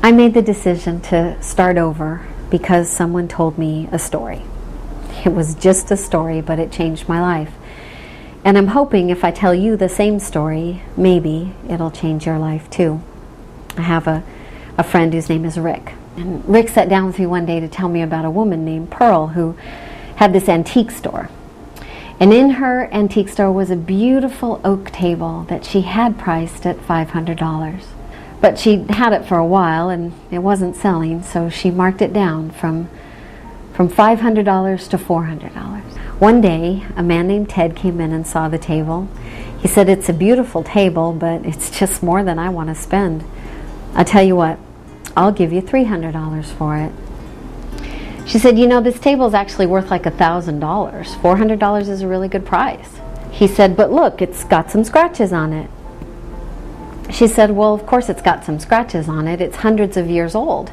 I made the decision to start over because someone told me a story. It was just a story, but it changed my life. And I'm hoping if I tell you the same story, maybe it'll change your life too. I have a friend whose name is Rick. And Rick sat down with me one day to tell me about a woman named Pearl who had this antique store. And in her antique store was a beautiful oak table that she had priced at $500. But she had it for a while and it wasn't selling, so she marked it down from $500 to $400. One day, a man named Ted came in and saw the table. He said, "It's a beautiful table, but it's just more than I want to spend. I'll tell you what, I'll give you $300 for it." She said, "You know, this table is actually worth like $1,000. $400 is a really good price." He said, "But look, it's got some scratches on it." She said, "Well, of course it's got some scratches on it. It's hundreds of years old.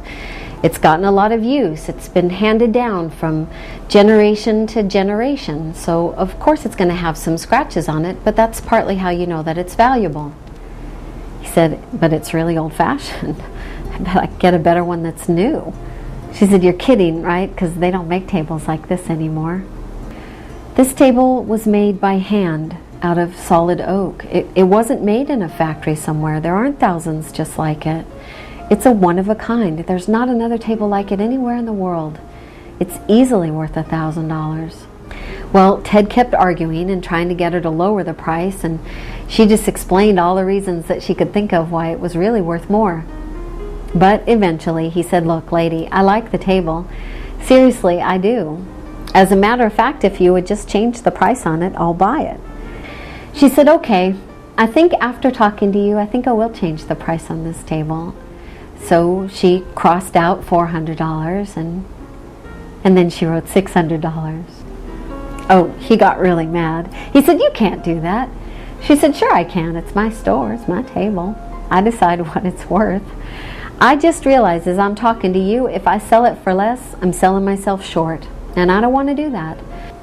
It's gotten a lot of use. It's been handed down from generation to generation. So of course it's going to have some scratches on it, but that's partly how you know that it's valuable." He said, "But it's really old-fashioned. I bet I could get a better one that's new." She said, "You're kidding, right? Because they don't make tables like this anymore." This table was made by hand out of solid oak. It wasn't made in a factory somewhere. There aren't thousands just like it. It's a one of a kind. There's not another table like it anywhere in the world. It's easily worth $1,000. Well, Ted kept arguing and trying to get her to lower the price, and she just explained all the reasons that she could think of why it was really worth more. But eventually he said, "Look, lady, I like the table. Seriously, I do. As a matter of fact, if you would just change the price on it, I'll buy it." She said, "Okay, I think after talking to you, I think I will change the price on this table." So she crossed out $400 and then she wrote $600. Oh, he got really mad. He said, "You can't do that." She said, "Sure I can. It's my store. It's my table. I decide what it's worth. I just realize as I'm talking to you, if I sell it for less, I'm selling myself short. And I don't want to do that.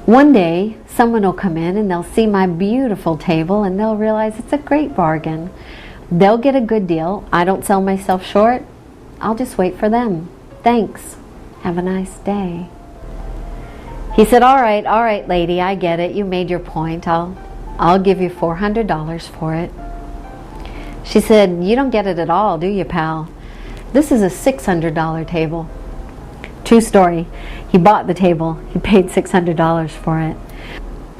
One day, someone will come in and they'll see my beautiful table and they'll realize it's a great bargain. They'll get a good deal. I don't sell myself short. I'll just wait for them. Thanks. Have a nice day." He said, all right, lady, I get it. You made your point. I'll give you $400 for it." She said, "You don't get it at all, do you, pal? This is a $600 table." True story. He bought the table. He paid $600 for it.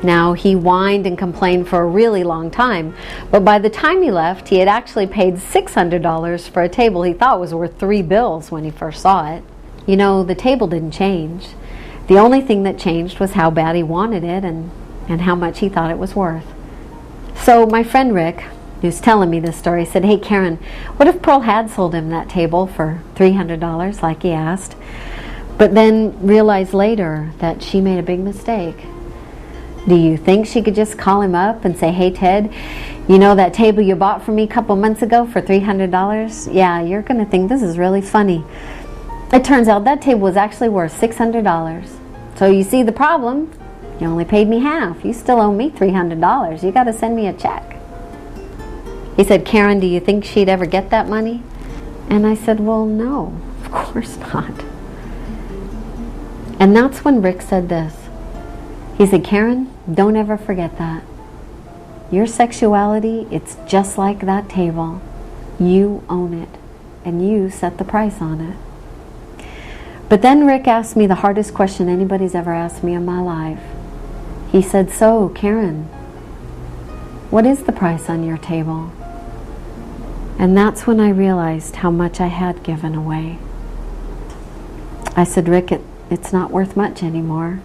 Now, he whined and complained for a really long time, but by the time he left, he had actually paid $600 for a table he thought was worth 3 bills when he first saw it. You know, the table didn't change. The only thing that changed was how bad he wanted it and how much he thought it was worth. So my friend Rick, who's telling me this story, said, "Hey Karen, what if Pearl had sold him that table for $300 like he asked, but then realized later that she made a big mistake? Do you think she could just call him up and say, 'Hey Ted, you know that table you bought for me a couple months ago for $300? Yeah, you're going to think this is really funny. It turns out that table was actually worth $600. So you see the problem? You only paid me half. You still owe me $300. You got to send me a check.'" He said, "Karen, do you think she'd ever get that money?" And I said, "Well, no, of course not." And that's when Rick said this. He said, "Karen, don't ever forget that. Your sexuality, it's just like that table. You own it, and you set the price on it." But then Rick asked me the hardest question anybody's ever asked me in my life. He said, "So, Karen, what is the price on your table?" And that's when I realized how much I had given away. I said, "Rick, it's not worth much anymore.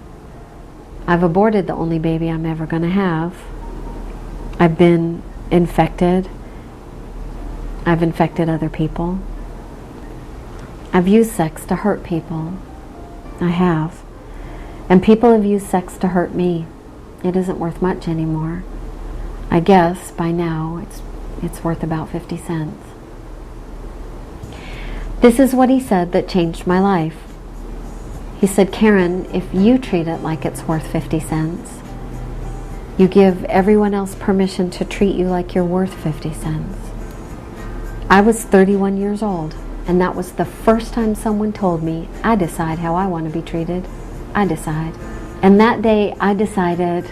I've aborted the only baby I'm ever going to have. I've been infected. I've infected other people. I've used sex to hurt people. I have. And people have used sex to hurt me. It isn't worth much anymore. I guess by now it's worth about 50 cents. This is what he said that changed my life. He said, "Karen, if you treat it like it's worth 50 cents, you give everyone else permission to treat you like you're worth 50 cents. I was 31 years old. And that was the first time someone told me, I decide how I want to be treated. I decide. And that day I decided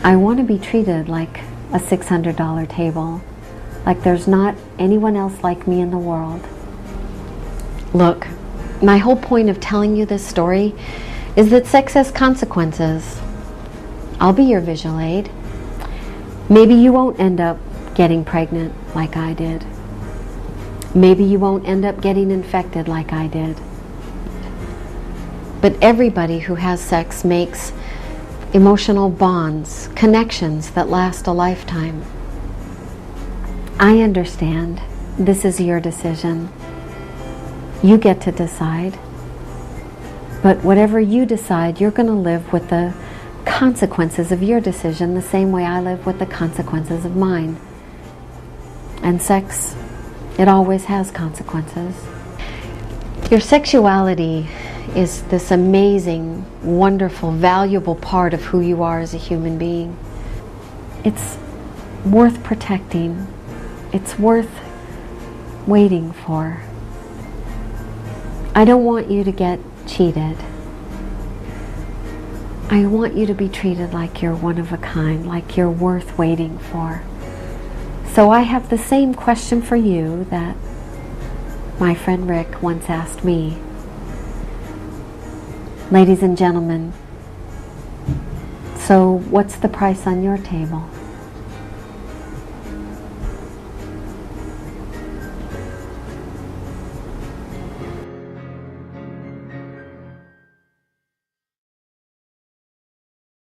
I want to be treated like a $600 table. Like there's not anyone else like me in the world. Look, my whole point of telling you this story is that sex has consequences. I'll be your visual aid. Maybe you won't end up getting pregnant like I did. Maybe you won't end up getting infected like I did. But everybody who has sex makes emotional bonds, connections that last a lifetime. I understand. This is your decision. You get to decide. But whatever you decide, you're going to live with the consequences of your decision the same way I live with the consequences of mine. And sex, it always has consequences. Your sexuality is this amazing, wonderful, valuable part of who you are as a human being. It's worth protecting. It's worth waiting for. I don't want you to get cheated. I want you to be treated like you're one of a kind, like you're worth waiting for. So I have the same question for you that my friend Rick once asked me. Ladies and gentlemen, so what's the price on your table?